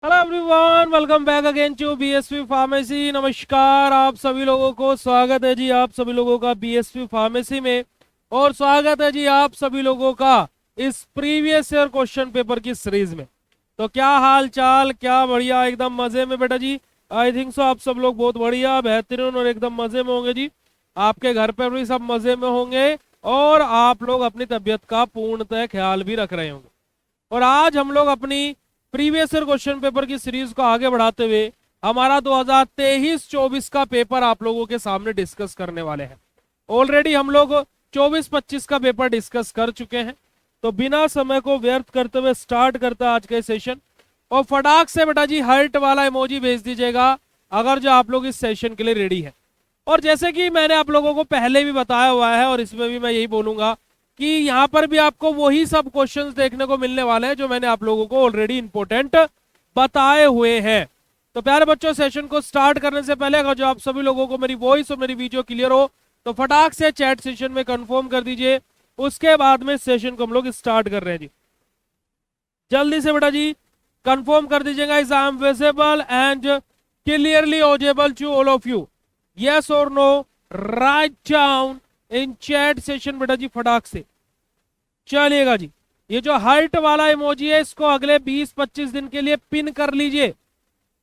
Hello everyone, welcome back again to BSP pharmacy. नमस्कार आप सभी लोगों को, स्वागत है जी आप सभी लोगों का बीएसपी फार्मेसी में। और स्वागत है जी आप सभी लोगों का इस प्रीवियस ईयर क्वेश्चन पेपर की सीरीज में। तो क्या हाल चाल, क्या बढ़िया, एकदम मजे में बेटा जी। आई थिंक सो आप सब लोग बहुत बढ़िया, बेहतरीन और एकदम मजे में होंगे जी। आपके घर पर भी सब मजे में होंगे और आप लोग अपनी तबीयत का पूर्णतः ख्याल भी रख रहे होंगे। और आज हम लोग अपनी प्रीवियस ईयर क्वेश्चन पेपर की सीरीज को आगे बढ़ाते हुए हमारा 2023-24 का पेपर आप लोगों के सामने डिस्कस करने वाले हैं। ऑलरेडी हम लोग 24-25 का पेपर डिस्कस कर चुके हैं। तो बिना समय को व्यर्थ करते हुए स्टार्ट करते हैं आज के सेशन। और फटाक से बेटा जी हार्ट वाला इमोजी भेज दीजिएगा अगर जो आप लोग इस सेशन के लिए रेडी है। और जैसे कि मैंने आप लोगों को पहले भी बताया हुआ है और इसमें भी मैं यही बोलूंगा कि यहाँ पर भी आपको वही सब क्वेश्चंस देखने को मिलने वाले हैं जो मैंने आप लोगों को ऑलरेडी इंपोर्टेंट बताए हुए हैं। तो प्यारे बच्चों, सेशन को स्टार्ट करने से पहले अगर जो आप सभी लोगों को मेरी वॉइस और मेरी वीडियो क्लियर हो तो फटाक से चैट सेशन में कंफर्म कर दीजिए। उसके बाद में सेशन को हम लोग स्टार्ट कर रहे हैं जी। जल्दी से बेटा जी कंफर्म कर दीजिएगा, is I am visible and clearly audible to all of you. Yes और no, write down in chat session बेटा जी फटाक से। चलिएगा जी, ये जो हार्ट वाला इमोजी है इसको अगले 20-25 दिन के लिए पिन कर लीजिए।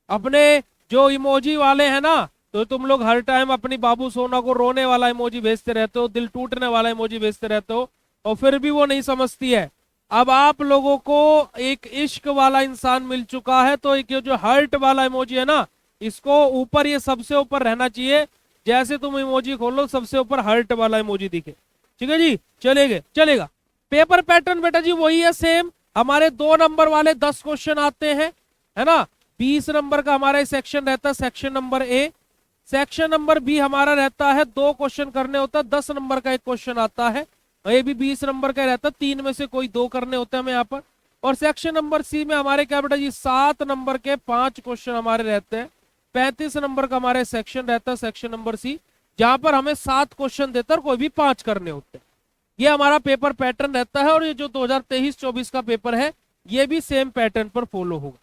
अपने जो इमोजी वाले हैं ना, तो तुम लोग हर टाइम अपनी बाबू सोना को रोने वाला इमोजी भेजते रहते हो, दिल टूटने वाला इमोजी भेजते रहते हो और फिर भी वो नहीं समझती है। अब आप लोगों को एक इश्क वाला इंसान मिल चुका है, तो एक जो हार्ट वाला इमोजी है ना, इसको ऊपर, ये सबसे ऊपर रहना चाहिए। जैसे तुम इमोजी खोलो सबसे ऊपर हार्ट वाला इमोजी दिखे। ठीक है जी, चलेगा। पेपर पैटर्न बेटा जी वही है, सेम। हमारे 2 नंबर वाले 10 क्वेश्चन आते हैं, है ना। 20 नंबर का हमारा सेक्शन रहता है, section number A. Section number B हमारा रहता है 2 क्वेश्चन करने होता है, 10 नंबर का एक क्वेश्चन आता है। ये भी 20 नंबर का रहता है, 3 में से कोई 2 करने होते हैं हमें यहाँ पर। और सेक्शन नंबर सी में हमारे क्या बेटा जी 7 नंबर के 5 क्वेश्चन हमारे रहते हैं। 35 नंबर का हमारे सेक्शन रहता है, सेक्शन नंबर सी, जहां पर हमें 7 क्वेश्चन देता है और कोई भी 5 करने होते हैं। ये हमारा पेपर पैटर्न रहता है और ये जो 2023-24 का पेपर है ये भी सेम पैटर्न पर फॉलो होगा।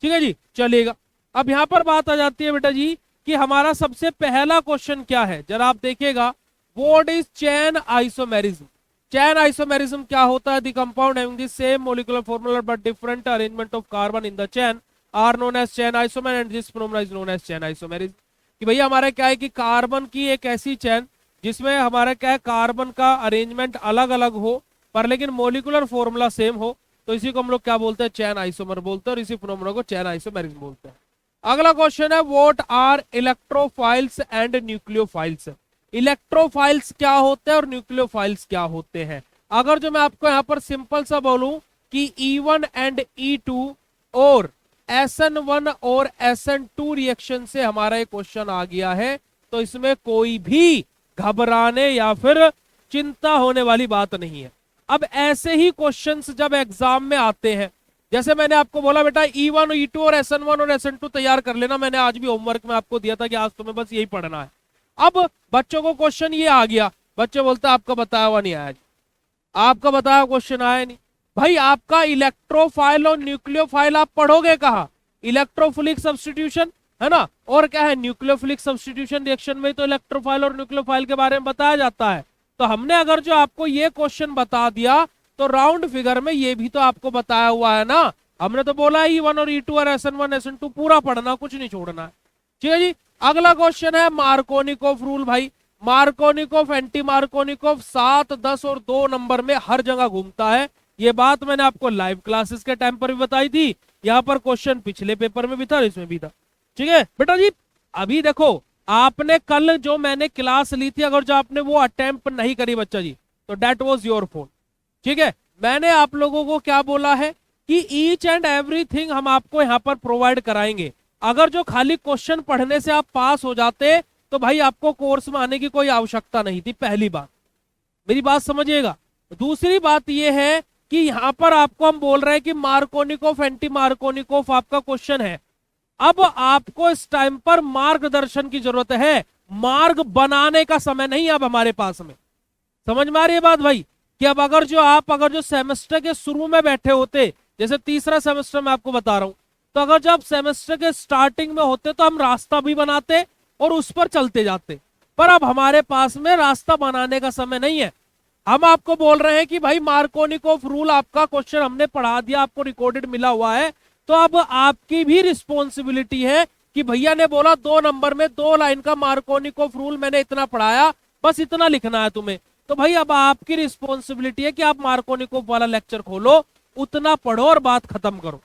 ठीक है जी, चलेगा। अब यहां पर बात आ जाती है बेटा जी कि हमारा सबसे पहला क्वेश्चन क्या है, जरा आप देखिएगा। What is chain isomerism? Chain isomerism क्या होता है? The compound having the same molecular formula but different arrangement of carbon in the chain are known as chain isomer and this phenomena is known as chain isomerism. कि भैया हमारा क्या है कि carbon की एक ऐसी चैन जिसमें हमारा क्या है, कार्बन का अरेंजमेंट अलग अलग हो पर लेकिन मॉलिक्यूलर फॉर्मूला सेम हो, तो इसी को हम लोग क्या बोलते हैं, चैन आइसोमर बोलते हैं और इसी फिनोमेना को चैन आइसोमेरिज्म बोलते हैं। अगला क्वेश्चन है what are electrophiles and nucleophiles? Electrophiles क्या होते हैं और न्यूक्लियोफाइल्स क्या होते हैं? अगर जो मैं आपको यहाँ पर सिंपल सा बोलूं कि E1 एंड E2 और SN1 और SN2 रिएक्शन से हमारा एक क्वेश्चन आ गया है, तो इसमें कोई भी घबराने या फिर चिंता होने वाली बात नहीं है। अब ऐसे ही क्वेश्चंस जब एग्जाम में आते हैं, जैसे मैंने आपको बोला बेटा E1 E2 और SN1 और SN2 तैयार कर लेना, मैंने आज भी होमवर्क में आपको दिया था कि आज तुम्हें बस यही पढ़ना है। अब बच्चों को क्वेश्चन ये आ गया, बच्चे बोलते आपका बताया हुआ नहीं आया जी, आपका बताया क्वेश्चन आया नहीं। भाई आपका इलेक्ट्रोफाइल और न्यूक्लियोफाइल आप पढ़ोगे कहा? इलेक्ट्रोफिलिक सब्स्टिट्यूशन है ना, और क्या है न्यूक्लियोफिलिक सब्स्टिट्यूशन रिएक्शन में तो इलेक्ट्रोफाइल और न्यूक्लियोफाइल के बारे में बताया जाता है। तो हमने अगर जो आपको ये क्वेश्चन बता दिया तो राउंड फिगर में ये भी तो आपको बताया हुआ है ना। हमने तो बोला है E1 और E2 और SN1 SN2 पूरा पढ़ना, कुछ नहीं छोड़ना है। ठीक है जी। अगला क्वेश्चन है मार्कोनिकोफ रूल। भाई मार्कोनिकोफ, एंटी मार्कोनिकोफ 7, 10 और 2 नंबर में हर जगह घूमता है। ये बात मैंने आपको लाइव क्लासेस के टाइम पर भी बताई थी, यहाँ पर क्वेश्चन पिछले पेपर में भी था और इसमें भी था। ठीक है बेटा जी। अभी देखो आपने कल जो मैंने क्लास ली थी, अगर जो आपने वो अटेम्प्ट नहीं करी बच्चा जी, तो डेट वॉज योर फॉल्ट। ठीक है, मैंने आप लोगों को क्या बोला है कि ईच एंड एवरीथिंग हम आपको यहाँ पर प्रोवाइड कराएंगे। अगर जो खाली क्वेश्चन पढ़ने से आप पास हो जाते तो भाई आपको कोर्स में आने की कोई आवश्यकता नहीं थी, पहली बात, मेरी बात समझिएगा। दूसरी बात यह है कि यहां पर आपको हम बोल रहे हैं कि मार्कोनिकोफ एंटी मार्कोनिकोफ आपका क्वेश्चन है। अब आपको इस टाइम पर मार्गदर्शन की जरूरत है, मार्ग बनाने का समय नहीं अब हमारे पास में। समझ में आ रही है बात भाई? कि अब अगर जो सेमेस्टर के शुरू में बैठे होते, जैसे तीसरा सेमेस्टर में आपको बता रहा हूं, तो अगर जब सेमेस्टर के स्टार्टिंग में होते तो हम रास्ता भी बनाते और उस पर चलते जाते, पर अब हमारे पास में रास्ता बनाने का समय नहीं है। हम आपको बोल रहे हैं कि भाई मार्कोनिकोव रूल आपका क्वेश्चन हमने पढ़ा दिया, आपको रिकॉर्डेड मिला हुआ है, तो अब आपकी भी रिस्पॉन्सिबिलिटी है कि भैया ने बोला 2 नंबर में 2 लाइन का मार्कोनिकोव रूल मैंने इतना पढ़ाया, बस इतना लिखना है तुम्हें। तो भाई अब आपकी रिस्पॉन्सिबिलिटी है कि आप मार्कोनिकोव वाला लेक्चर खोलो, उतना पढ़ो और बात खत्म करो।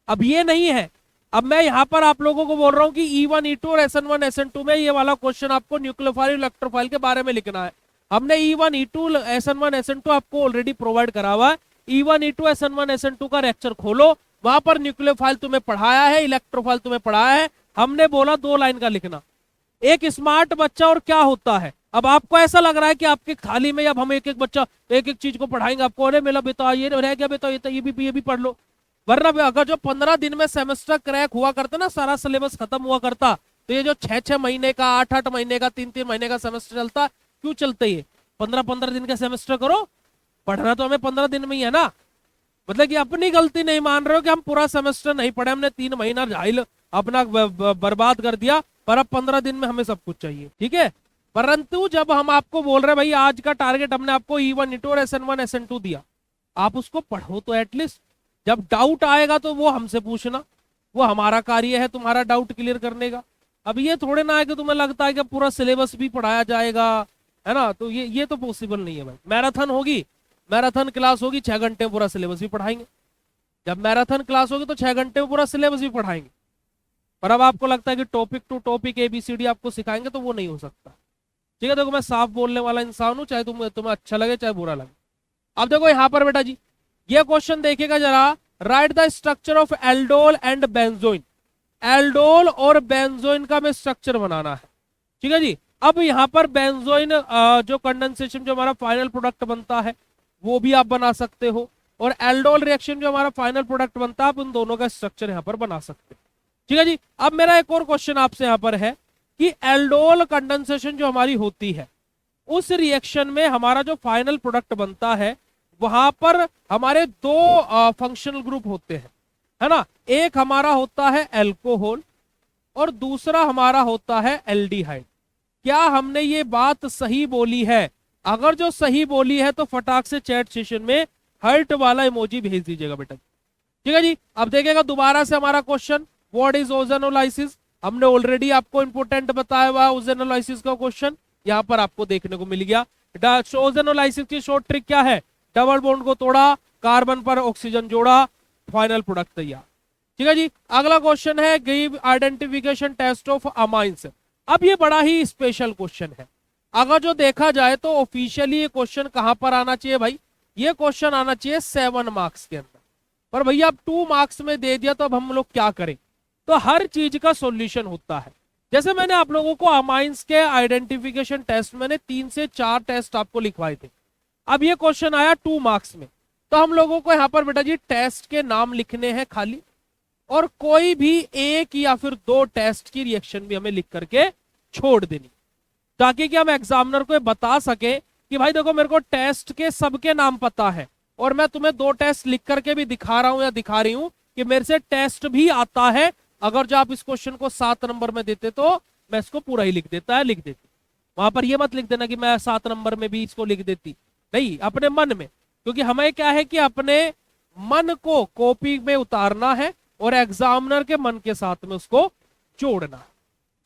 अब ये नहीं है, अब मैं यहाँ पर आप लोगों को बोल रहा हूँ कि E1 E2 और SN1 SN2 में ये वाला क्वेश्चन आपको न्यूक्लियोफाइल इलेक्ट्रोफाइल के बारे में लिखना है। हमने E1 E2 SN1 SN2 आपको ऑलरेडी प्रोवाइड करा हुआ है। E1 E2 SN1 SN2 का लेक्चर खोलो, वहां पर न्यूक्लियोफाइल तुम्हें पढ़ाया है, इलेक्ट्रोफाइल तुम्हें पढ़ाया है। हमने बोला 2 लाइन का लिखना। एक स्मार्ट बच्चा और क्या होता है, अब आपको ऐसा लग रहा है कि आपके थाली में अब हम एक एक बच्चा एक एक चीज को पढ़ाएंगे आपको, अरे मेरा बेटा ये रह गया, बेटा ये भी पढ़ लो। वरना अगर जो 15 दिन में सेमेस्टर क्रैक हुआ करता ना, सारा सिलेबस खत्म हुआ करता, तो ये जो 6-6 महीने का 8-8 महीने का 3-3 महीने का सेमेस्टर चलता, क्यों चलते? ये 15-15 दिन का सेमेस्टर करो, पढ़ना तो हमें 15 दिन में ही है ना। मतलब कि अपनी गलती नहीं मान रहे हो कि हम पूरा सेमेस्टर नहीं पढ़े, हमने 3 महीना झाइल अपना बर्बाद कर दिया, पर अब 15 दिन में हमें सब कुछ चाहिए, ठीक है। परंतु जब हम आपको बोल रहे भाई आज का टारगेट हमने आपको E1 E2 और SN1 SN2 दिया, आप उसको पढ़ो तो एटलीस्ट। जब डाउट आएगा तो वो हमसे पूछना, वो हमारा कार्य है तुम्हारा डाउट क्लियर करने का। अब ये थोड़े ना है कि तुम्हें लगता है कि पूरा सिलेबस भी पढ़ाया जाएगा, है ना, तो ये तो पॉसिबल नहीं है भाई। मैराथन होगी, मैराथन क्लास होगी, 6 घंटे में पूरा सिलेबस भी पढ़ाएंगे। जब मैराथन क्लास होगी तो 6 घंटे में पूरा सिलेबस भी पढ़ाएंगे। पर अब आपको लगता है कि टॉपिक टू टॉपिक ABCD आपको सिखाएंगे, तो वो नहीं हो सकता, ठीक है। देखो मैं साफ बोलने वाला इंसान हूं, चाहे तुम्हें अच्छा लगे चाहे बुरा लगे। अब देखो यहाँ पर बेटा जी ये क्वेश्चन देखिएगा जरा, right the structure of aldol and benzoin. Aldol और बेंजोइन का हमें स्ट्रक्चर बनाना है, ठीक है जी। अब यहाँ पर बेंजोइन जो कंडेंसेशन जो हमारा फाइनल प्रोडक्ट बनता है वो भी आप बना सकते हो, और एल्डोल रिएक्शन जो हमारा फाइनल प्रोडक्ट बनता है आप उन दोनों का स्ट्रक्चर यहाँ पर बना सकते हैं, ठीक है जी। अब मेरा एक और क्वेश्चन आपसे यहाँ पर है कि एल्डोल कंडेंसेशन जो हमारी होती है उस रिएक्शन में हमारा जो फाइनल प्रोडक्ट बनता है वहां पर हमारे 2 फंक्शनल ग्रुप होते हैं, है ना। एक हमारा होता है एल्कोहल और दूसरा हमारा होता है एल्डिहाइड। क्या हमने ये बात सही बोली है? अगर जो सही बोली है तो फटाक से चैट सेशन में हर्ट वाला इमोजी भेज दीजिएगा बेटा, ठीक है जी। अब देखिएगा दोबारा से हमारा क्वेश्चन, व्हाट इज ओजोनोलाइसिस। हमने ऑलरेडी आपको इंपोर्टेंट बताया हुआ ओजोनोलाइसिस का क्वेश्चन यहाँ पर आपको देखने को मिल गया। ओजोनोलाइसिस की शॉर्ट ट्रिक क्या है? डबल बॉन्ड को तोड़ा, कार्बन पर ऑक्सीजन जोड़ा, फाइनल प्रोडक्ट तैयार, ठीक है जी। अगला क्वेश्चन है give identification test of amines. अब ये बड़ा ही स्पेशल क्वेश्चन है। अगर जो देखा जाए तो ऑफिशियली ये क्वेश्चन कहां पर आना चाहिए भाई? ये क्वेश्चन आना चाहिए 7 मार्क्स के अंदर, पर भैया अब 2 मार्क्स में दे दिया तो अब हम लोग क्या करें? तो हर चीज का सॉल्यूशन होता है। जैसे मैंने आप लोगों को अमाइंस के आइडेंटिफिकेशन टेस्ट मैंने 3 से 4 टेस्ट आपको लिखवाए थे। अब ये क्वेश्चन आया 2 मार्क्स में, तो हम लोगों को यहाँ पर बेटा जी टेस्ट के नाम लिखने हैं खाली, और कोई भी 1 या फिर 2 टेस्ट की रिएक्शन भी हमें लिख करके छोड़ देनी, ताकि कि हम एग्जामिनर को बता सके कि भाई देखो मेरे को टेस्ट के सबके नाम पता है, और मैं तुम्हें 2 टेस्ट लिख करके भी दिखा रहा हूं या दिखा रही हूं कि मेरे से टेस्ट भी आता है। अगर जो आप इस क्वेश्चन को 7 नंबर में देते तो मैं इसको पूरा ही लिख देती। वहां पर ये मत लिख देना कि मैं 7 नंबर में भी इसको लिख देती, नहीं, अपने मन में, क्योंकि हमें क्या है कि अपने मन को कॉपी में उतारना है और एग्जामिनर के मन के साथ में उसको जोड़ना है,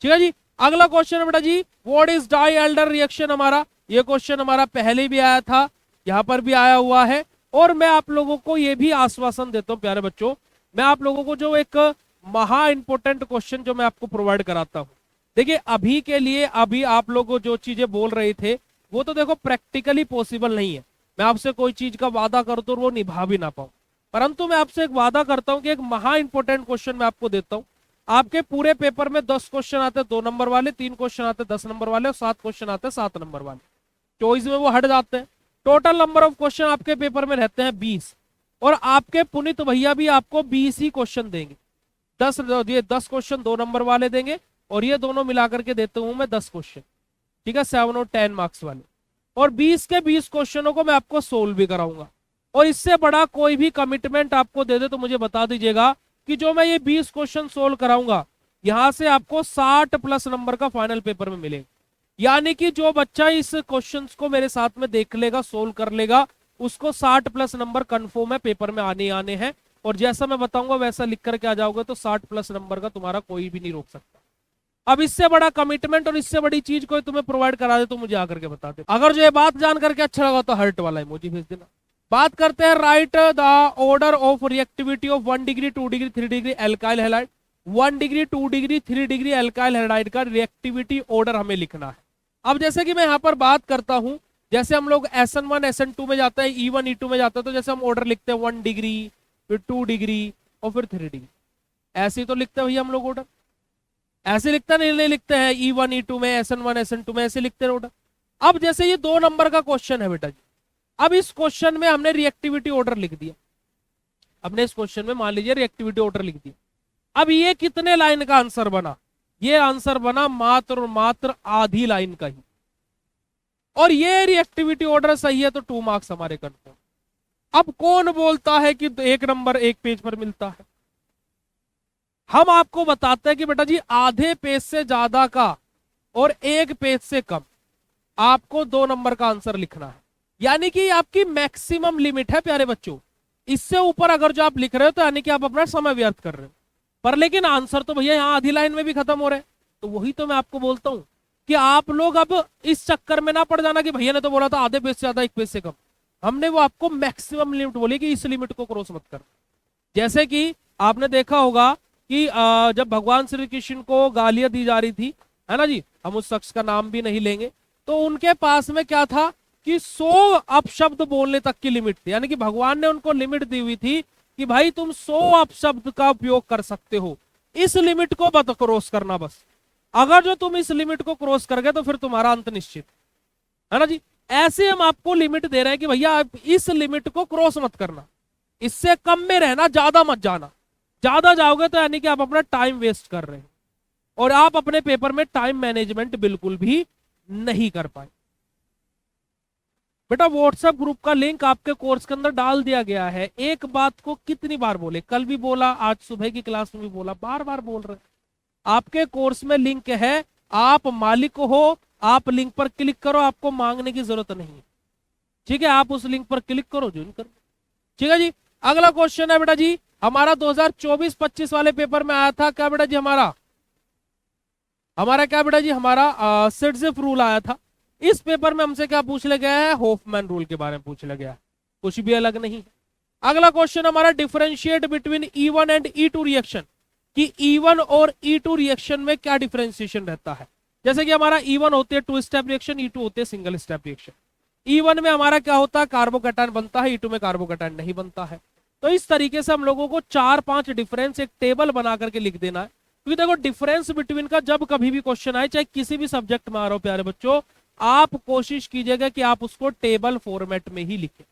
ठीक है जी। अगला क्वेश्चन है बेटा जी व्हाट इज डाई एल्डर रिएक्शन। हमारा ये क्वेश्चन हमारा पहले भी आया था, यहां पर भी आया हुआ है, और मैं आप लोगों को ये भी आश्वासन देता हूं प्यारे बच्चों, मैं आप लोगों को जो एक महा इंपोर्टेंट क्वेश्चन जो मैं आपको प्रोवाइड कराता हूं, देखिए अभी के लिए अभी आप लोग जो चीजें बोल रहे थे वो तो देखो प्रैक्टिकली पॉसिबल नहीं है। मैं आपसे कोई चीज का वादा कर दूं और वो निभा भी ना पाऊं, परंतु मैं आपसे एक वादा करता हूं कि एक महा इंपोर्टेंट क्वेश्चन मैं आपको देता हूं। आपके पूरे पेपर में 10 क्वेश्चन आते हैं 2 नंबर वाले, 3 क्वेश्चन आते हैं 10 नंबर वाले, और 7 क्वेश्चन आते हैं 7 नंबर वाले। चॉइस में वो हट जाते हैं। टोटल नंबर ऑफ क्वेश्चन आपके पेपर में रहते हैं 20, और आपके पुनीत भैया भी आपको 20 ही क्वेश्चन देंगे। 10 क्वेश्चन 2 नंबर वाले देंगे, और ये दोनों मिलाकर के देता हूं मैं 10 क्वेश्चन, ठीक है, 7 और 10 मार्क्स वाले, और 20 के 20 क्वेश्चनों को मैं आपको सोल्व भी कराऊंगा। और इससे बड़ा कोई भी कमिटमेंट आपको दे दे तो मुझे बता दीजिएगा, कि जो मैं ये 20 क्वेश्चन सोल्व कराऊंगा यहां से आपको 60 प्लस नंबर का फाइनल पेपर में मिलेगा। यानी कि जो बच्चा इस क्वेश्चंस को मेरे साथ में देख लेगा, सोल्व कर लेगा, उसको 60 प्लस नंबर कंफर्म है पेपर में आने आने हैं। और जैसा मैं बताऊंगा वैसा लिख करके आ जाओगे तो 60 प्लस नंबर का तुम्हारा कोई भी नहीं रोक सकता। अब इससे बड़ा कमिटमेंट और इससे बड़ी चीज कोई तुम्हें प्रोवाइड करा दे तो मुझे आकर के बता दे। अगर जो ये बात जान करके अच्छा लगा तो हर्ट वाला इमोजी भेज देना। बात करते हैं right the order of reactivity of 1 degree 2 degree 3 degree alkyl halide. 1 degree 2 degree 3 degree alkyl halide का रिएक्टिविटी ऑर्डर हमें लिखना है। अब जैसे कि मैं यहाँ पर बात करता हूं, जैसे हम लोग SN1 SN2 में जाते हैं, E1 E2 में जाते हैं, तो जैसे हम ऑर्डर लिखते हैं 1 डिग्री फिर 2 डिग्री और फिर 3 डिग्री, ऐसे ही तो लिखते हैं भैया हम लोग ऑर्डर। ऐसे लिखते नहीं लिखते हैं E1 E2 में, SN1 SN2 में, ऐसे लिखते हैं ऑर्डर। अब जैसे ये 2 नंबर का क्वेश्चन है बेटा जी, अब इस क्वेश्चन में हमने रिएक्टिविटी ऑर्डर लिख दिया। हमने इस क्वेश्चन में मान लीजिए रिएक्टिविटी ऑर्डर लिख दिया। अब ये कितने लाइन का आंसर बना? ये आंसर बना मात्र और मात्र आधी लाइन का ही। और ये रिएक्टिविटी ऑर्डर सही है तो 2 मार्क्स हमारे कन्फर्म। अब कौन बोलता है कि 1 नंबर 1 पेज पर मिलता है? हम आपको बताते हैं कि बेटा जी आधे पेज से ज्यादा का और 1 पेज से कम आपको 2 नंबर का आंसर लिखना है। यानी कि आपकी मैक्सिमम लिमिट है प्यारे बच्चों। इससे ऊपर अगर जो आप लिख रहे हो तो यानी कि आप अपना समय व्यर्थ कर रहे हो। पर लेकिन आंसर तो भैया यहाँ आधी लाइन में भी खत्म हो रहे हैं। तो वही तो मैं आपको बोलता हूं कि आप लोग अब इस चक्कर में ना पड़ जाना कि भैया ने तो बोला था आधे पेज से ज्यादा 1 पेज से कम। हमने वो आपको मैक्सिमम लिमिट बोली कि इस लिमिट को क्रॉस मत कर। जैसे कि आपने देखा होगा कि जब भगवान श्री कृष्ण को गालियां दी जा रही थी, है ना जी, हम उस शख्स का नाम भी नहीं लेंगे, तो उनके पास में क्या था कि 100 अपशब्द बोलने तक की लिमिट थी। यानी कि भगवान ने उनको लिमिट दी हुई थी कि भाई तुम 100 अपशब्द का उपयोग कर सकते हो, इस लिमिट को मत क्रॉस करना बस। अगर जो तुम इस लिमिट को क्रॉस कर गए तो फिर तुम्हारा अंत निश्चित है ना जी। ऐसे हम आपको लिमिट दे रहे हैं कि भैया आप इस लिमिट को क्रॉस मत करना, इससे कम में रहना, ज्यादा मत जाना। ज्यादा जाओगे तो यानी कि आप अपना टाइम वेस्ट कर रहे हैं और आप अपने पेपर में टाइम मैनेजमेंट बिल्कुल भी नहीं कर पाए। बेटा व्हाट्सएप ग्रुप का लिंक आपके कोर्स के अंदर डाल दिया गया है। एक बात को कितनी बार बोले, कल भी बोला, आज सुबह की क्लास में भी बोला, बार बार बोल रहे हैं। आपके कोर्स में लिंक है, आप मालिक हो, आप लिंक पर क्लिक करो, आपको मांगने की जरूरत नहीं है। ठीक है, आप उस लिंक पर क्लिक करो, ज्वाइन करो। ठीक है जी। अगला क्वेश्चन है बेटा जी हमारा 2024-25 वाले पेपर में आया था क्या बेटा जी, हमारा क्या बेटा जी, हमारा सिटजिफ रूल आया था। इस पेपर में हमसे क्या पूछ लिया गया है? होफमैन रूल के बारे में पूछ लिया गया है, कुछ भी अलग नहीं है। अगला क्वेश्चन हमारा differentiate between E1 and E2 reaction, कि E1 और E2 रिएक्शन में क्या डिफरेंशिएशन रहता है। जैसे कि हमारा E1 होते हैं 2 स्टेप रिएक्शन, E2 होते हैं सिंगल स्टेप रिएक्शन। E1 में हमारा क्या होता है, कार्बोकैटायन बनता है, E2 में कार्बोकैटायन नहीं बनता है। तो इस तरीके से हम लोगों को 4-5 डिफरेंस एक टेबल बना करके लिख देना है। क्योंकि देखो डिफरेंस बिटवीन का जब कभी भी क्वेश्चन आए, चाहे किसी भी सब्जेक्ट में आ रहा हो प्यारे बच्चों, आप कोशिश कीजिएगा कि आप उसको टेबल फॉर्मेट में ही लिखें,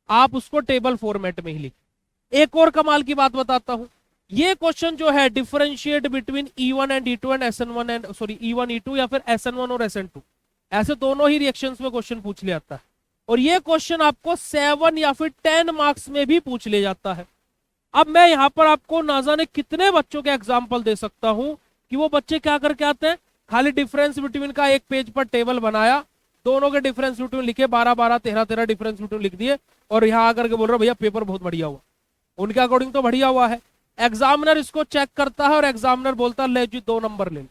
आप उसको टेबल फॉर्मेट में ही लिखें। एक और कमाल की बात बताता हूं, ये क्वेश्चन जो है differentiate between E1 and E2 and SN1 and sorry E1 E2 या फिर SN1 और SN2, ऐसे दोनों ही रिएक्शंस में क्वेश्चन पूछ लिया जाता है। और ये क्वेश्चन आपको 7 या फिर 10 मार्क्स में भी पूछ लिया जाता है। अब मैं यहां पर आपको ना जाने कितने बच्चों के एग्जाम्पल दे सकता हूं कि वो बच्चे क्या करके आते हैं, खाली डिफरेंस बिटवीन का एक पेज पर टेबल बनाया, दोनों के डिफरेंस बिटवीन लिखे, 12-12 13-13 डिफरेंस बिटवीन लिख दिए, और यहां आकर के बोल रहे भैया पेपर बहुत बढ़िया हुआ। उनके अकॉर्डिंग तो बढ़िया हुआ है, एग्जामिनर इसको चेक करता है और एग्जामिनर बोलता है ले जी 2 नंबर ले।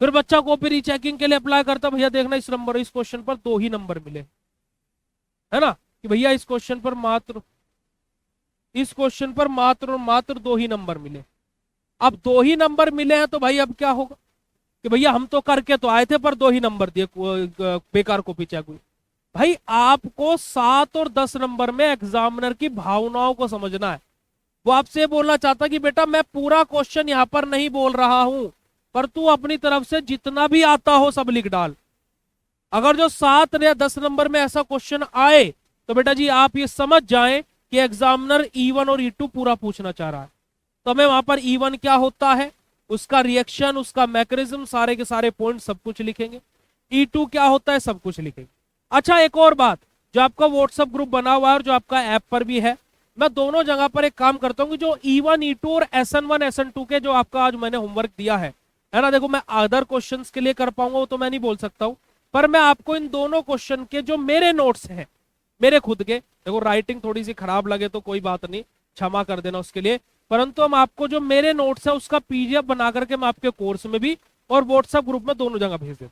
फिर बच्चा कॉपी रीचेकिंग के लिए अप्लाई करता, भैया देखना इस क्वेश्चन पर 2 ही नंबर मिले, है ना, कि भैया इस क्वेश्चन पर मात्र 2 ही नंबर मिले। अब 2 ही नंबर मिले हैं तो भाई अब क्या होगा कि भैया हम तो करके तो आए थे पर 2 ही नंबर दिए, बेकार कॉपी चेक हुई। भाई आपको 7 और 10 नंबर में एग्जामिनर की भावनाओं को समझना है। वो आपसे बोलना चाहता कि बेटा मैं पूरा क्वेश्चन यहां पर नहीं बोल रहा हूं, पर तू अपनी तरफ से जितना भी आता हो सब लिख डाल। अगर जो 7 या 10 नंबर में ऐसा क्वेश्चन आए तो बेटा जी आप ये समझ जाएं कि एग्जामिनर E1 और E2 पूरा पूछना चाह रहा है। तो हमें वहां पर E1 क्या होता है, उसका रिएक्शन, उसका मैकेनिज्म, सारे के सारे पॉइंट सब कुछ लिखेंगे। E2 क्या होता है, सब कुछ लिखेंगे। अच्छा एक और बात, जो आपका व्हाट्सएप ग्रुप बना हुआ है और जो आपका ऐप पर भी है, मैं दोनों जगह पर एक काम करता हूँ कि जो E1 E2 और SN1 SN2 के जो आपका आज मैंने होमवर्क दिया है ना, देखो मैं अदर क्वेश्चंस के लिए कर पाऊंगा वो तो मैं नहीं बोल सकता हूँ, पर मैं आपको इन दोनों क्वेश्चन के जो मेरे नोट्स हैं, मेरे खुद के, देखो राइटिंग थोड़ी सी खराब लगे तो कोई बात नहीं, क्षमा कर देना उसके लिए, परंतु हम आपको जो मेरे नोट्स है उसका PDF बना करके मैं आपके कोर्स में भी और व्हाट्सएप ग्रुप में दोनों जगह भेज देता हूं।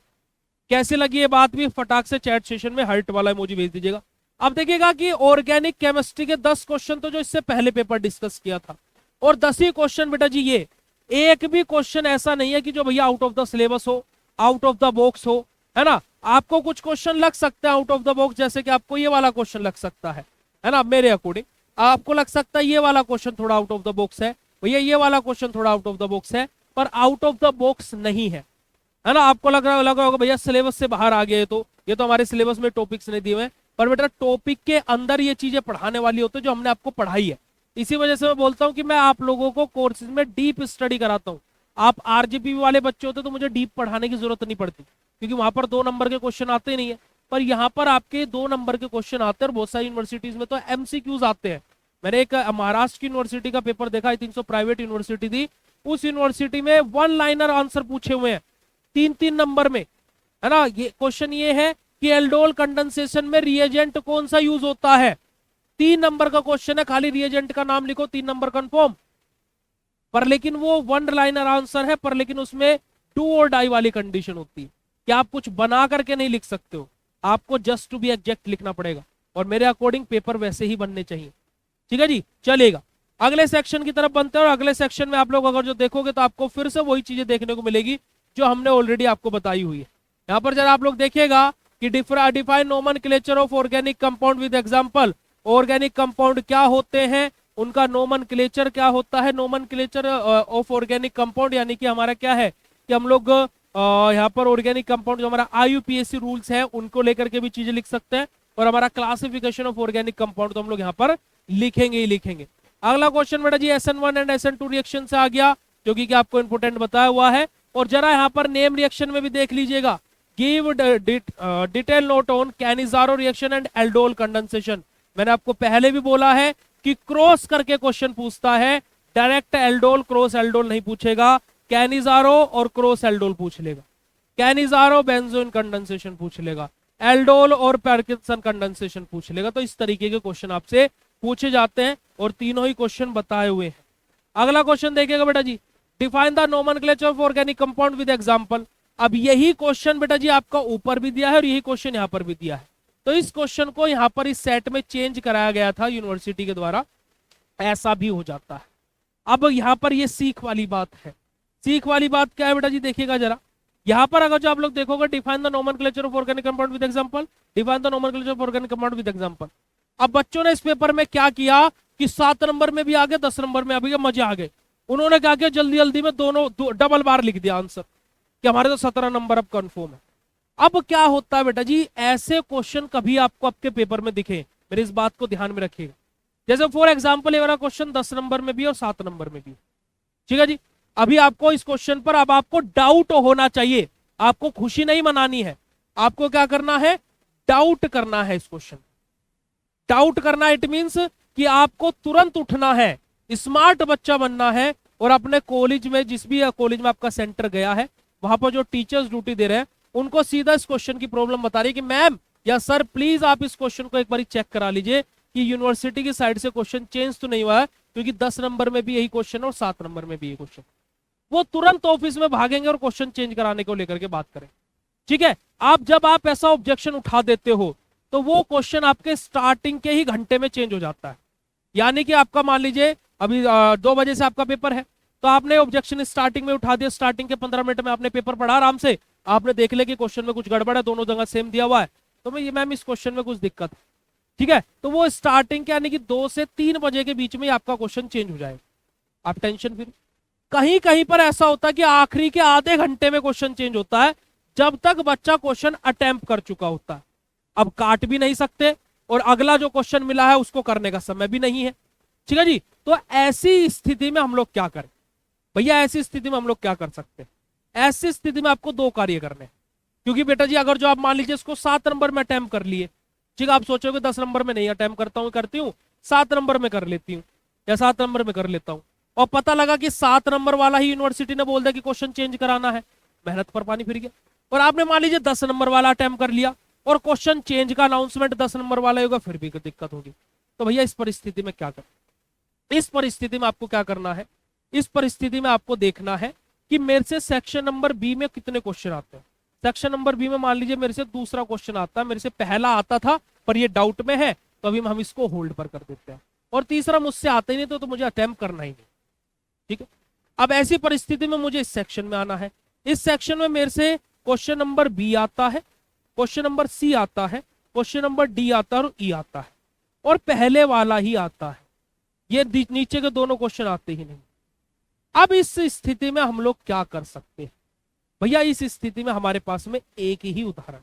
कैसी लगी ये बात भी फटाक से चैट सेशन में हार्ट वाला इमोजी भेज दीजिएगा। अब देखिएगा कि ऑर्गेनिक केमिस्ट्री के 10 क्वेश्चन तो जो इससे पहले पेपर डिस्कस किया था, और 10 ही क्वेश्चन बेटा जी, ये एक भी क्वेश्चन ऐसा नहीं है कि जो भैया आउट ऑफ द सिलेबस हो, आउट ऑफ द बॉक्स हो, है ना। आपको कुछ क्वेश्चन लग सकता है आउट ऑफ द बॉक्स, जैसे कि आपको ये वाला क्वेश्चन लग सकता है ना, मेरे अकॉर्डिंग आपको लग सकता है ये वाला क्वेश्चन थोड़ा आउट ऑफ द बॉक्स है, भैया ये वाला क्वेश्चन थोड़ा आउट ऑफ द बॉक्स है, पर आउट ऑफ द बॉक्स नहीं है ना। आपको लग रहा होगा भैया सिलेबस से बाहर आ गए, तो ये तो हमारे सिलेबस में टॉपिक्स नहीं दिए हुए, पर बेटा टॉपिक के अंदर ये चीजें पढ़ाने वाली होती है जो हमने आपको पढ़ाई है। इसी वजह से मैं बोलता हूं कि मैं आप लोगों को कोर्सेज में डीप स्टडी कराता हूं। आप RGP वाले बच्चे होते तो मुझे डीप पढ़ाने की जरूरत नहीं पड़ती, क्योंकि वहां पर 2 नंबर के क्वेश्चन आते ही नहीं है, पर यहाँ पर आपके 2 नंबर के क्वेश्चन आते हैं, और बहुत सारी यूनिवर्सिटीज में तो MCQs आते हैं। मैंने एक महाराष्ट्र की यूनिवर्सिटी का पेपर देखा, I think so private university थी, उस यूनिवर्सिटी में 1 लाइनर आंसर पूछे हुए हैं 3-3 नंबर में, है ना। ये क्वेश्चन ये है कि एल्डोल कंडेंसेशन में रिएजेंट कौन सा यूज होता है, 3 नंबर का क्वेश्चन है, खाली रिएजेंट का नाम लिखो, 3 नंबर कंफर्म। पर लेकिन वो 1 लाइनर आंसर है, पर लेकिन उसमें डू और डाई वाली कंडीशन होती है कि आप कुछ बना करके नहीं लिख सकते हो, आपको जस्ट टू बी एग्जैक्ट लिखना पड़ेगा, और मेरे अकॉर्डिंग पेपर वैसे ही बनने चाहिए। ठीक है जी, चलेगा। अगले सेक्शन की तरफ बनते हैं, और अगले सेक्शन में आप लोग अगर जो देखोगे तो आपको फिर से वही चीजें देखने को मिलेगी जो हमने ऑलरेडी आपको बताई हुई है। यहाँ पर जरा आप लोग देखिएगा कि define nomenclature of organic compound with example. Organic compound क्या होते हैं, उनका नोमेनक्लेचर क्या होता है। नोमेनक्लेचर ऑफ ऑर्गेनिक कंपाउंड यानी कि हमारा क्या है कि हम लोग यहाँ पर ऑर्गेनिक कंपाउंड जो हमारा IUPAC रूल्स है उनको लेकर के भी चीजें लिख सकते हैं, और हमारा क्लासिफिकेशन ऑफ ऑर्गेनिक कंपाउंड तो हम लोग यहाँ पर लिखेंगे ही लिखेंगे। अगला क्वेश्चन बेटा जी SN1 एंड SN2 रिएक्शन से आ गया, जो कि आपको इंपोर्टेंट बताया हुआ है। और जरा यहाँ पर नेम रिएक्शन में भी देख लीजिएगा, give detail note on Cannizzaro reaction and aldol condensation. मैंने आपको पहले भी बोला है कि क्रॉस करके क्वेश्चन पूछता है, डायरेक्ट एल्डोल क्रॉस एल्डोल नहीं पूछेगा, कैनिजारो और क्रॉस एल्डोल पूछ लेगा, कैनिजारो बेंजोइन कंडेंसेशन पूछ लेगा, एल्डोल और पार्किंसन कंडेंसेशन पूछ लेगा। तो इस तरीके के क्वेश्चन आपसे पूछे जाते हैं, और तीनों ही क्वेश्चन बताए हुए हैं। अगला क्वेश्चन देखिएगा बेटा जी, define the nomenclature of organic compound with example. अब यही क्वेश्चन बेटा जी आपका ऊपर भी दिया है और यही क्वेश्चन यहाँ पर भी दिया है, तो इस क्वेश्चन को यहाँ पर इस सेट में चेंज कराया गया था यूनिवर्सिटी के द्वारा, ऐसा भी हो जाता है। अब यहाँ पर ये सीख वाली बात है। सीख वाली बात क्या है बेटा जी, देखिएगा जरा, यहाँ पर अगर जो आप लोग देखोगे define the nomenclature of organic compound with example, define the nomenclature of organic compound with example. अब बच्चों ने इस पेपर में क्या किया कि 7 नंबर में भी आ गए, 10 नंबर में अभी मजे आ गए। उन्होंने क्या किया, जल्दी जल्दी में दोनों डबल बार लिख दिया आंसर कि हमारे तो 17 नंबर अब कंफर्म है। अब क्या होता है बेटा जी, ऐसे क्वेश्चन कभी आपको आपके पेपर में दिखे, मेरे इस बात को ध्यान में रखिएगा। जैसे फॉर एग्जांपल ये वाला क्वेश्चन 10 नंबर में भी और 7 नंबर में भी, ठीक है जी। अभी आपको इस क्वेश्चन पर अब आपको डाउट होना चाहिए, आपको खुशी नहीं मनानी है, आपको क्या करना है, डाउट करना है। इस क्वेश्चन डाउट करना इट मींस कि आपको तुरंत उठना है, स्मार्ट बच्चा बनना है, और अपने कॉलेज में, जिस भी कॉलेज में आपका सेंटर गया है, वहां पर जो टीचर्स ड्यूटी दे रहे हैं उनको सीधा इस क्वेश्चन की प्रॉब्लम बता रही है कि मैम या सर प्लीज आप इस क्वेश्चन को एक बार चेक करा लीजिए कि यूनिवर्सिटी की साइड से क्वेश्चन चेंज तो नहीं हुआ है, क्योंकि 10 नंबर में भी यही क्वेश्चन और 7 नंबर में भी यही क्वेश्चन। वो तुरंत ऑफिस में भागेंगे और क्वेश्चन चेंज कराने को लेकर के बात करें, ठीक है। जब आप ऐसा ऑब्जेक्शन उठा देते हो तो वो क्वेश्चन आपके स्टार्टिंग के ही घंटे में चेंज हो जाता है। यानी कि आपका मान लीजिए अभी 2 बजे से आपका पेपर है, तो आपने ऑब्जेक्शन स्टार्टिंग में उठा दिया, स्टार्टिंग के 15 मिनट में आपने पेपर पढ़ा आराम से, आपने देख लिया कि क्वेश्चन में कुछ गड़बड़ है, दोनों जगह सेम दिया हुआ है, तो मैम इस क्वेश्चन में कुछ दिक्कत है, ठीक है। तो वो स्टार्टिंग के यानी कि 2 से 3 बजे के बीच में आपका क्वेश्चन चेंज हो जाएगा, आप टेंशन फ्री। कहीं कहीं पर ऐसा होता है कि आखिरी के आधे घंटे में क्वेश्चन चेंज होता है, जब तक बच्चा क्वेश्चन अटेम्प्ट कर चुका होता है। अब काट भी नहीं सकते, और अगला जो क्वेश्चन मिला है उसको करने का समय भी नहीं है, ठीक है जी। तो ऐसी स्थिति में हम लोग क्या करें भैया, ऐसी स्थिति में हम लोग क्या कर सकते हैं। ऐसी स्थिति में आपको 2 कार्य करने हैं, क्योंकि बेटा जी अगर जो आप मान लीजिए इसको 7 नंबर में अटेम्प्ट कर लिए, ठीक है, आप सोचोगे 10 नंबर में नहीं अटेम्प्ट करता हूं, करती हूँ 7 नंबर में कर लेती हूँ या 7 नंबर में कर लेता हूँ, और पता लगा कि 7 नंबर वाला ही यूनिवर्सिटी ने बोल दिया कि क्वेश्चन चेंज कराना है, मेहनत पर पानी फिर गया। और आपने मान लीजिए 10 नंबर वाला अटेम्प्ट कर लिया और क्वेश्चन चेंज का अनाउंसमेंट 10 नंबर वाला होगा, फिर भी दिक्कत होगी। तो भैया इस परिस्थिति में क्या करना, इस परिस्थिति में आपको क्या करना है, इस परिस्थिति में आपको देखना है कि मेरे से सेक्शन नंबर बी में कितने क्वेश्चन आते हैं। सेक्शन नंबर बी में मान लीजिए मेरे से दूसरा क्वेश्चन आता है, मेरे से पहला आता था पर ये डाउट में है, तो अभी हम इसको होल्ड पर कर देते हैं, और तीसरा मुझसे आता ही नहीं तो मुझे अटेम्प्ट करना ही नहीं। ठीक है, अब ऐसी परिस्थिति में मुझे इस सेक्शन में आना है। इस सेक्शन में मेरे से क्वेश्चन नंबर बी आता है, क्वेश्चन नंबर सी आता है, क्वेश्चन नंबर डी आता है और ई आता है, और पहले वाला ही आता है, ये नीचे के दोनों क्वेश्चन आते ही नहीं। अब इस स्थिति में हम लोग क्या कर सकते हैं भैया, इस स्थिति में हमारे पास में एक ही उदाहरण।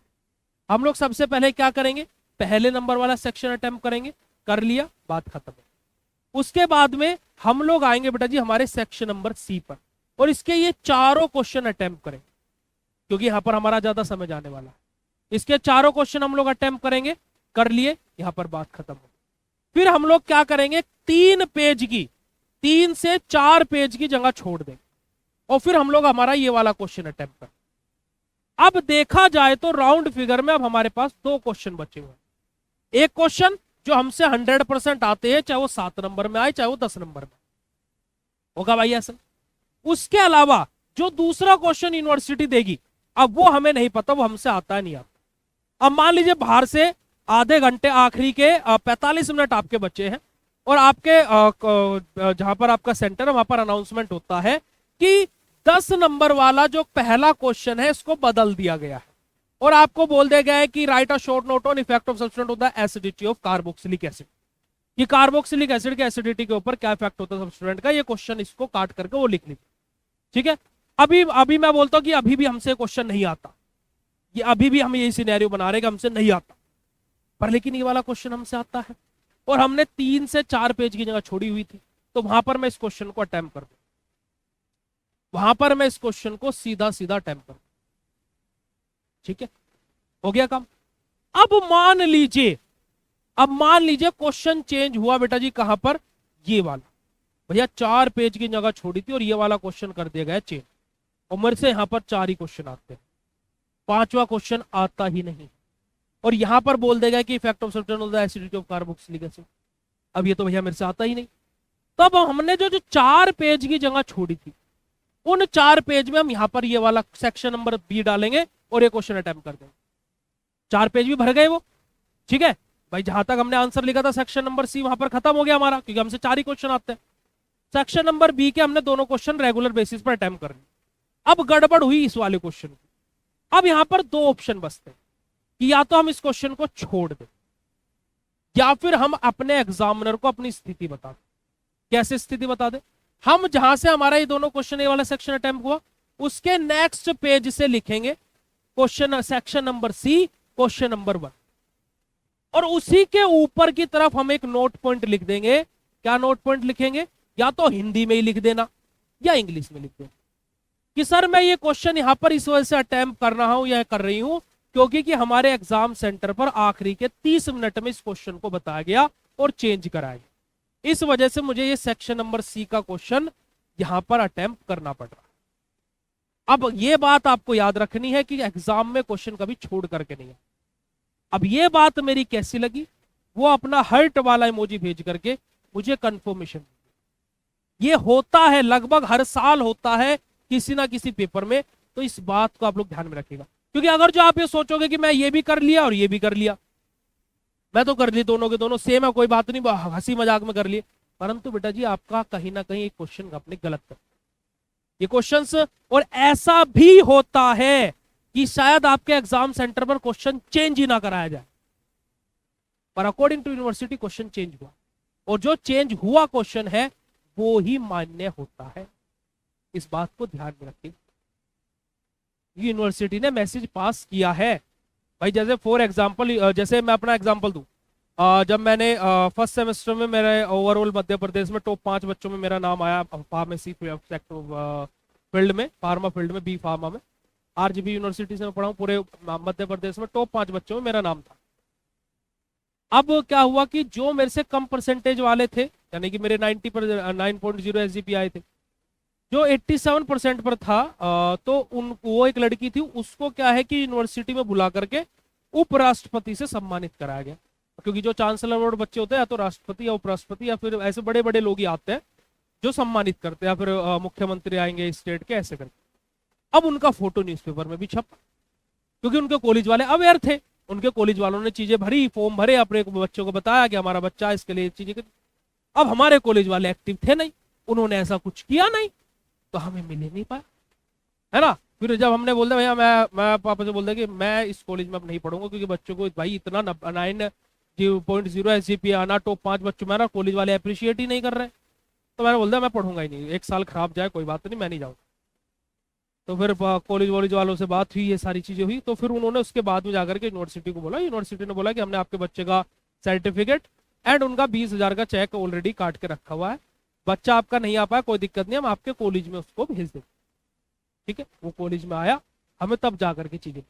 हम लोग सबसे पहले क्या करेंगे, पहले नंबर वाला सेक्शन अटेम्प्ट करेंगे, कर लिया, बात खत्म है। उसके बाद में हम लोग आएंगे बेटा जी हमारे सेक्शन नंबर सी पर, और इसके ये चारों क्वेश्चन अटेम्प्ट करेंगे, क्योंकि यहां पर हमारा ज्यादा समय जाने वाला है। इसके चारों क्वेश्चन हम लोग अटेम्प्ट करेंगे, कर लिए, यहां पर बात खत्म हो। फिर हम लोग क्या करेंगे, 3 पेज की, 3 से 4 पेज की जगह छोड़ देंगे, और फिर हम लोग हमारा ये वाला क्वेश्चन अटेम्प्ट करें। अब देखा जाए तो राउंड फिगर में अब हमारे पास 2 क्वेश्चन बचे हुए हैं। एक क्वेश्चन जो हमसे 100% आते हैं, चाहे वो 7 नंबर में आए चाहे वो 10 नंबर में होगा भाई ऐसा। उसके अलावा जो दूसरा क्वेश्चन यूनिवर्सिटी देगी, अब वो हमें नहीं पता, वो हमसे आता है नहीं आता। अब मान लीजिए बाहर से आधे घंटे आखिरी के 45 मिनट आपके बचे हैं, और आपके जहां पर आपका सेंटर है वहां पर अनाउंसमेंट होता है कि 10 नंबर वाला जो पहला क्वेश्चन है इसको बदल दिया गया है, और आपको बोल दिया गया है कि right a short note on effect of substance on the acidity of carboxylic acid. कि कार्बोक्सिलिक एसिड के एसिडिटी के ऊपर क्या इफेक्ट होता है सब्सटेंस का, ये क्वेश्चन इसको काट करके वो लिख लीजिए। ठीक है, अभी मैं बोलता हूं कि अभी भी हमसे क्वेश्चन नहीं आता, ये अभी भी हम यही सिनेरियो बना रहे हैं कि हमसे नहीं आता, पर लेकिन ये वाला क्वेश्चन हमसे आता है, और हमने 3 से 4 पेज की जगह छोड़ी हुई थी, तो वहां पर मैं इस क्वेश्चन को अटेम्प्ट कर दूं, वहां पर मैं इस क्वेश्चन को सीधा सीधा अटेम्प्ट कर दूं। ठीक है, हो गया काम। अब मान लीजिए क्वेश्चन चेंज हुआ बेटा जी, कहां पर, ये वाला भैया 4 पेज की जगह छोड़ी थी और ये वाला क्वेश्चन कर दिया गया चेंज, और मेरे से यहां पर 4 ही क्वेश्चन आते हैं, 5वां क्वेश्चन आता ही नहीं, और यहां पर बोल देगा कि effect of substance on the acidity of carboxylic acid. अब ये तो भैया मेरे से आता ही नहीं। तब हमने जो 4 पेज की जगह छोड़ी थी, उन 4 पेज में हम यहां पर ये वाला सेक्शन नंबर बी डालेंगे और ये क्वेश्चन अटेम्प्ट कर देंगे। 4 पेज भी भर गए वो। ठीक है भाई, जहां तक हमने आंसर लिखा था सेक्शन नंबर सी, वहां पर खत्म हो गया हमारा, क्योंकि हमसे 4 ही क्वेश्चन आते हैं। सेक्शन नंबर बी के हमने दोनों क्वेश्चन रेगुलर बेसिस पर अटेम्प्ट कर लिए। अब गड़बड़ हुई इस वाले क्वेश्चन की। अब यहां पर 2 ऑप्शन बचते हैं कि या तो हम इस क्वेश्चन को छोड़ दें, या फिर हम अपने एग्जामिनर को अपनी स्थिति बता दें। कैसे स्थिति बता दें, हम जहां से हमारा ये दोनों क्वेश्चन, ये वाला सेक्शन अटेम्प्ट हुआ, उसके नेक्स्ट पेज से लिखेंगे question section number C question number 1, और उसी के ऊपर की तरफ हम एक नोट पॉइंट लिख देंगे। क्या नोट पॉइंट लिखेंगे, या तो हिंदी में ही लिख देना या इंग्लिश में लिख देना कि सर मैं ये क्वेश्चन यहां पर इस वजह से अटेम्प्ट कर रहा हूं या कर रही हूं क्योंकि कि हमारे एग्जाम सेंटर पर आखिरी के 30 मिनट में इस क्वेश्चन को बताया गया और चेंज कराया गया, इस वजह से मुझे ये सेक्शन नंबर सी का क्वेश्चन यहां पर अटेम्प्ट करना पड़ रहा है। अब ये बात आपको याद रखनी है कि एग्जाम में क्वेश्चन कभी छोड़ करके नहीं है। अब ये बात मेरी कैसी लगी, वो अपना हर्ट वाला इमोजी भेज करके मुझे कंफर्मेशन। ये होता है, लगभग हर साल होता है किसी ना किसी पेपर में, तो इस बात को आप लोग ध्यान में रखिएगा। क्योंकि अगर जो आप ये सोचोगे कि मैं ये भी कर लिया और ये भी कर लिया, मैं तो कर ली दोनों के दोनों सेम है, कोई बात नहीं, हंसी मजाक में कर लिए, परंतु बेटा जी आपका कहीं ना कहीं एक क्वेश्चन आपने गलत कर ये क्वेश्चंस। और ऐसा भी होता है कि शायद आपके एग्जाम सेंटर पर क्वेश्चन चेंज ही ना कराया जाए, पर according to university question change हुआ, और जो चेंज हुआ क्वेश्चन है वो ही मान्य होता है। इस बात को ध्यान में रखिए। यूनिवर्सिटी ने मैसेज पास किया है भाई। जैसे फॉर एग्जांपल, जैसे मैं अपना एग्जांपल दूं, जब मैंने फर्स्ट सेमेस्टर में मेरे ओवरऑल मध्य प्रदेश में टॉप 5 बच्चों में मेरा नाम आया फार्मेसी सेक्टर फील्ड में, फार्मा फील्ड में, बी फार्मा में, आरजीबी यूनिवर्सिटी से मैं पढ़ा हूँ, पूरे मध्य प्रदेश में टॉप 5 बच्चों में मेरा नाम था। अब क्या हुआ कि जो मेरे से कम परसेंटेज वाले थे, यानी कि मेरे 9.0 एसजीपीए आए थे, जो 87% पर था, तो उन वो एक लड़की थी, उसको क्या है कि यूनिवर्सिटी में बुला करके उपराष्ट्रपति से सम्मानित कराया गया। क्योंकि जो चांसलर बोर्ड बच्चे होते हैं, या तो राष्ट्रपति या उपराष्ट्रपति या फिर ऐसे बड़े बड़े लोग ही आते हैं जो सम्मानित करते हैं, या फिर मुख्यमंत्री आएंगे स्टेट के, ऐसे करके। अब उनका फोटो न्यूज़पेपर में भी छपा, क्योंकि उनके कॉलेज वाले अवेयर थे, उनके कॉलेज वालों ने चीजें भरी, फॉर्म भरे, अपने बच्चों को बताया कि हमारा बच्चा इसके लिए चीजें कर। अब हमारे कॉलेज वाले एक्टिव थे नहीं, उन्होंने ऐसा कुछ किया नहीं, तो हमें मिल ही नहीं पाया, है ना। फिर जब हमने बोल दिया भैया, मैं पापा से बोल दिया कि मैं इस कॉलेज में अब नहीं पढ़ूंगा, क्योंकि बच्चों को भाई इतना 9.0 एसजीपीए आना, टॉप 5 बच्चों में, कॉलेज वाले अप्रिशिएट ही नहीं कर रहे। तो मैंने बोल दिया मैं पढ़ूंगा ही नहीं, एक साल खराब जाए कोई बात नहीं, मैं नहीं जाऊंगा। तो फिर कॉलेज वॉलेज वालों से बात हुई, ये सारी चीजें हुई, तो फिर उन्होंने उसके बाद में जाकर के यूनिवर्सिटी को बोला, यूनिवर्सिटी ने बोला कि हमने आपके बच्चे का सर्टिफिकेट एंड उनका 20,000 का चेक ऑलरेडी काट के रखा हुआ है, बच्चा आपका नहीं आ पाया, कोई दिक्कत नहीं, हम आपके कॉलेज में उसको भेज देंगे। ठीक है, वो कॉलेज में आया, हमें तब जाकर के चीजें।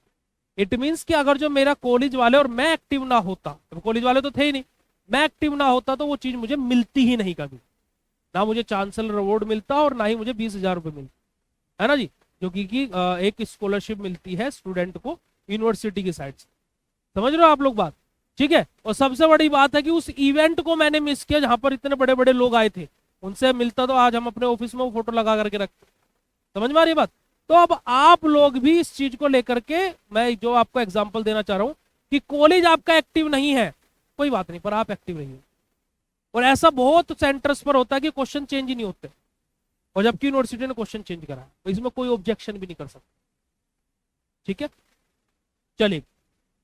इट मीन्स कि अगर जो मेरा कॉलेज वाले और मैं एक्टिव ना होता, तो कॉलेज वाले तो थे ही नहीं, मैं एक्टिव ना होता तो वो चीज मुझे मिलती ही नहीं कभी, ना मुझे चांसलर अवार्ड मिलता और ना ही मुझे 20,000 रुपये मिलते, है ना जी, जो कि एक स्कॉलरशिप मिलती है स्टूडेंट को यूनिवर्सिटी की साइड से। समझ रहे हो आप लोग बात? ठीक है। और सबसे बड़ी बात है कि उस इवेंट को मैंने मिस किया जहां पर इतने बड़े बड़े लोग आए थे, उनसे मिलता तो आज हम अपने ऑफिस में वो फोटो लगा करके रखते। समझ में आ रही बात? तो अब आप लोग भी इस चीज को लेकर के, मैं जो आपको एग्जांपल देना चाह रहा हूं कि कॉलेज आपका एक्टिव नहीं है, कोई बात नहीं, पर आप एक्टिव रहिए। और ऐसा बहुत सेंटर्स पर होता है कि क्वेश्चन चेंज ही नहीं होते, और जबकि यूनिवर्सिटी ने क्वेश्चन चेंज करा है, तो इसमें कोई ऑब्जेक्शन भी नहीं कर सकता। ठीक है, चलिए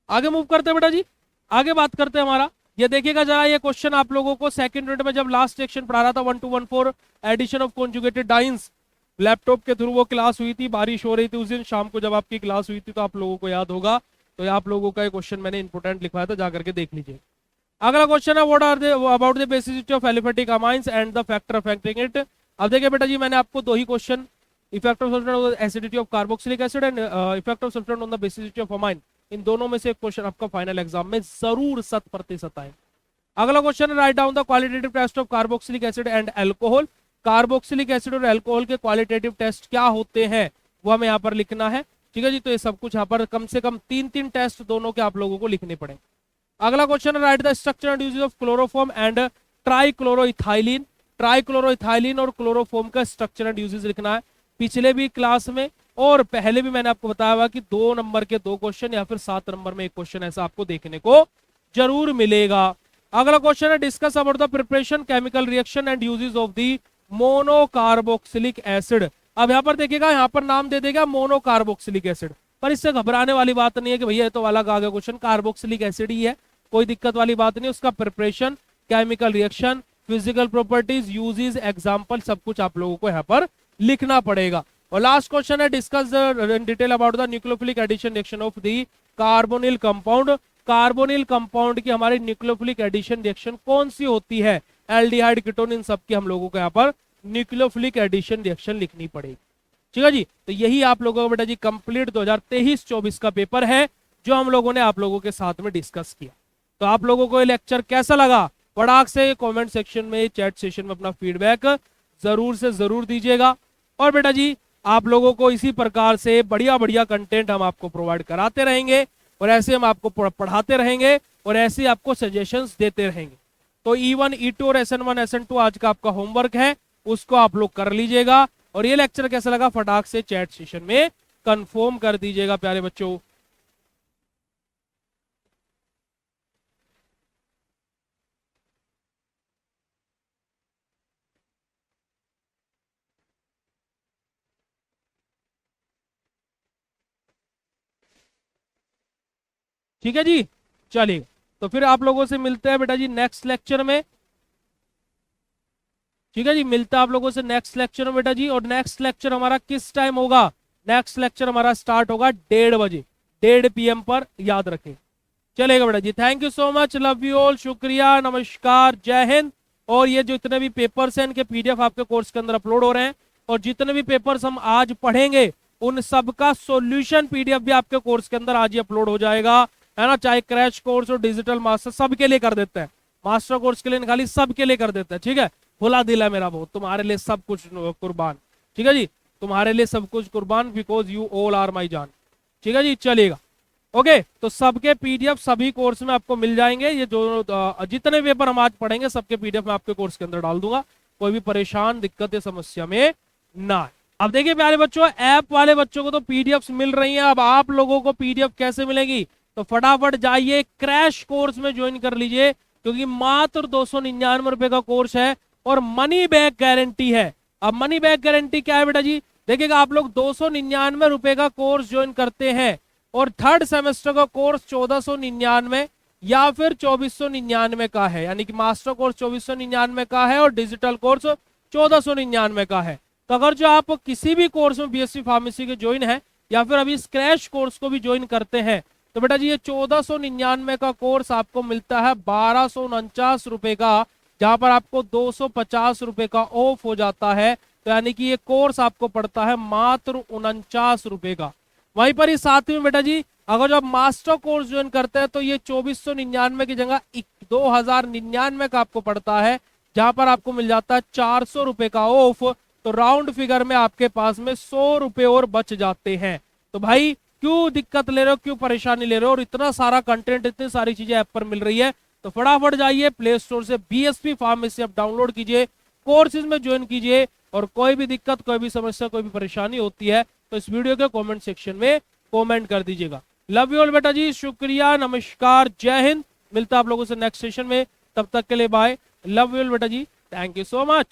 आगे मूव करते हैं बेटा जी, आगे बात करते हैं हमारा। ये देखिएगा जरा, ये क्वेश्चन आप लोगों को सेकंड यूनिट में जब लास्ट सेक्शन पढ़ा रहा था 1214 addition of conjugated dienes, laptop के थ्रू वो क्लास हुई थी, बारिश हो रही थी उस दिन शाम को जब आपकी क्लास हुई थी, तो आप लोगों को याद होगा। तो आप लोगों का ये क्वेश्चन मैंने इंपोर्टेंट लिखवाया था, जाकर के देख लीजिए। अगला क्वेश्चन है what are they about the basicity of aliphatic amines and the factor affecting it. अब देखिए बेटा जी, मैंने आपको दो ही question, effect of sulphate on the acidity of carboxylic acid and effect of sulphate on the basicity of amine, इन दोनों में से एक क्वेश्चन आपका फाइनल एग्जाम में जरूर 100% आए। अगला क्वेश्चन है write down the qualitative test of carboxylic acid and alcohol. Carboxylic acid और अल्कोहल के क्वालिटेटिव टेस्ट क्या होते हैं वो हमें यहाँ पर लिखना है। ठीक है जी, तो ये सब कुछ यहाँ पर कम से कम 3-3 टेस्ट दोनों के आप लोगों को लिखने पड़े। अगला क्वेश्चन है write the structure and uses of chloroform and trichloroethylene. Trichloroethylene और क्लोरोफॉर्म का स्ट्रक्चर एंड यूजेस लिखना है। पिछले भी क्लास में और पहले भी मैंने आपको बताया हुआ कि 2 नंबर के 2 क्वेश्चन या फिर 7 नंबर में 1 क्वेश्चन ऐसा आपको देखने को जरूर मिलेगा। अगला क्वेश्चन है discuss about the preparation chemical reaction and uses of the monocarboxylic acid. अब यहाँ पर देखिएगा, यहाँ पर नाम दे देगा मोनोकार्बोक्सिलिक एसिड, पर इससे घबराने वाली बात नहीं है कि भैया ये तो अलग आ गया क्वेश्चन, कार्बोक्सिलिक एसिड ही है, कोई दिक्कत वाली बात नहीं। उसका preparation, chemical reaction, physical properties, uses, example सब कुछ आप लोगों को यहाँ पर लिखना पड़ेगा। और लास्ट क्वेश्चन है discuss in detail about the nucleophilic addition reaction of the carbonyl compound. Carbonyl compound की हमारी न्यूक्लियोफिलिक एडिशन रिएक्शन कौन सी होती है? एल्डिहाइड, कीटोन, इन सब की हम लोगों को यहाँ पर न्यूक्लियोफिलिक एडिशन रिएक्शन लिखनी पड़ेगी। ठीक है जी, तो यही आप लोगों का बेटा जी कंप्लीट 2023-24 का पेपर है जो हम लोगों ने आप लोगों के साथ में डिस्कस किया। तो आप लोगों को ये लेक्चर कैसा लगा? फटाक से कमेंट सेक्शन में, चैट सेशन में अपना फीडबैक जरूर से जरूर दीजिएगा। और बेटा जी आप लोगों को इसी प्रकार से बढ़िया बढ़िया कंटेंट हम आपको प्रोवाइड कराते रहेंगे, और ऐसे हम आपको पढ़ाते रहेंगे, और ऐसे आपको सजेशंस देते रहेंगे। तो E1, E2 और SN1, SN2 आज का आपका होमवर्क है, उसको आप लोग कर लीजिएगा। और ये लेक्चर कैसा लगा फटाक से चैट सेशन में कंफर्म कर दीजिएगा प्यारे बच्चों। ठीक है जी, चलिए तो फिर आप लोगों से मिलते हैं बेटा जी नेक्स्ट लेक्चर में। ठीक है जी, मिलता है आप लोगों से नेक्स्ट लेक्चर में बेटा जी। और नेक्स्ट लेक्चर हमारा किस टाइम होगा? नेक्स्ट लेक्चर हमारा स्टार्ट होगा 1:30 बजे, 1:30 PM पर, याद रखें। चलेगा बेटा जी, thank you so much, love you all, शुक्रिया, नमस्कार, जय हिंद। और ये जो इतने भी पेपर्स हैं इनके PDF आपके कोर्स के अंदर अपलोड हो रहे हैं, और जितने भी पेपर्स हम आज पढ़ेंगे उन सब का सॉल्यूशन PDF भी आपके कोर्स के अंदर आज ही अपलोड हो जाएगा। है ना, चाहे क्रैश कोर्स और डिजिटल मास्टर सबके लिए कर देते हैं, मास्टर कोर्स के लिए निकाली सबके लिए कर देते हैं, ठीक है। खुला दिल है मेरा बहुत, तुम्हारे लिए सब कुछ कुर्बान, ठीक है जी, तुम्हारे लिए सब कुछ कुर्बान, because you all are my जान, ठीक है जी, चलेगा। ओके, तो सबके पीडीएफ सभी कोर्स में आपको मिल जाएंगे, ये जो जितने पेपर हम आज पढ़ेंगे सबके पीडीएफ में आपके कोर्स के अंदर डाल दूंगा, कोई भी परेशान दिक्कत या समस्या में ना है। अब देखिए प्यारे बच्चों, ऐप वाले बच्चों को तो पीडीएफ मिल रही है, अब आप लोगों को पीडीएफ कैसे मिलेगी, तो फटाफट जाइए क्रैश कोर्स में ज्वाइन कर लीजिए, क्योंकि मात्र 299 रुपए का कोर्स है और मनी बैक गारंटी है। अब मनी बैक गारंटी क्या है बेटा जी, देखिएगा आप लोग 299 रुपए का कोर्स ज्वाइन करते हैं और थर्ड सेमेस्टर का कोर्स 1499 या फिर 2499 का है, यानी कि मास्टर कोर्स 2499 का है और डिजिटल कोर्स 1499 का है। तो अगर जो आप किसी भी कोर्स में बीएससी फार्मेसी के ज्वाइन है या फिर अभी क्रैश कोर्स को भी ज्वाइन करते हैं, तो बेटा जी ये 1499 का कोर्स आपको मिलता है 1249 रुपए का, जहां पर आपको 250 रुपए का ऑफ हो जाता है। तो यानी कि ये कोर्स आपको पड़ता है मात्र 49 रुपए का। वहीं पर ही साथ में बेटा जी अगर जो आप मास्टर कोर्स ज्वाइन करते हैं तो ये 2499 की जगह 2099 का आपको पड़ता है, जहां पर आपको मिल जाता है 400 रुपए का ऑफ। तो राउंड फिगर में आपके पास में 100 रुपए और बच जाते हैं। तो भाई क्यों दिक्कत ले रहे हो, क्यों परेशानी ले रहे हो, और इतना सारा कंटेंट, इतनी सारी चीजें ऐप पर मिल रही है, तो फटाफट जाइए प्ले स्टोर से बीएसपी फार्मेसी ऐप डाउनलोड कीजिए, कोर्सेज में ज्वाइन कीजिए, और कोई भी दिक्कत, कोई भी समस्या, कोई भी परेशानी होती है तो इस वीडियो के कमेंट सेक्शन में कमेंट कर दीजिएगा। लव यू ऑल बेटा जी, शुक्रिया, नमस्कार, जय हिंद। मिलता है आप लोगों से नेक्स्ट सेशन में, तब तक के लिए बाय, लव यू ऑल बेटा जी, थैंक यू सो मच।